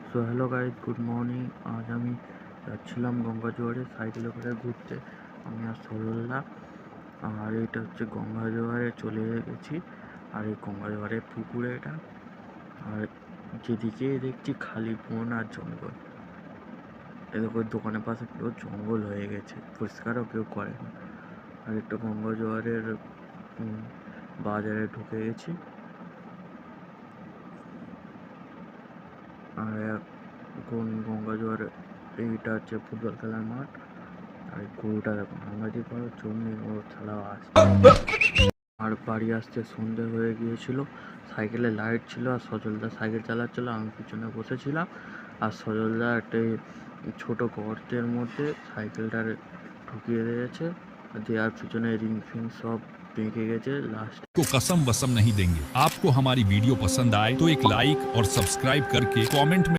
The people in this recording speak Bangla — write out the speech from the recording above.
So hello guys, good morning. আজ আমি যাচ্ছিলাম গঙ্গাজোয়ারে সাইকেলে করে ঘুরতে, আমি আর সরলদা। আর এটা হচ্ছে গঙ্গাজোয়ারে চলে গেছি। আর এই গঙ্গাজোয়ারের পুকুরে এটা, আর যেদিকে দেখছি খালি বন আর জঙ্গল। এরকম দোকানের পাশে পুরো জঙ্গল হয়ে গেছে, পরিষ্কারও কেউ করে না। আর একটা গঙ্গাজোয়ারের বাজারে ঢুকে গেছি। আর এখন গঙ্গাজোয়ার এইটা হচ্ছে ফুটবল খেলার মাঠ। আর গরুটা দেখো ভাঙাচি করার জন্য ও ছাড়া আসছে। আর বাড়ি আসতে সন্ধে হয়ে গিয়েছিল। সাইকেলে লাইট ছিল আর সজলদা সাইকেল চালাচ্ছিল, আমি পিছনে বসেছিলাম। আর সজলদা একটা ছোট গর্তের মধ্যে সাইকেলটার ঢুকিয়ে দিয়েছে, দেওয়ার পিছনে রিং ফিং সব বেঁকে গেছে। লাস্ট को कसम वसम नहीं देंगे। आपको हमारी वीडियो पसंद आए तो एक लाइक और सब्सक्राइब करके कमेंट में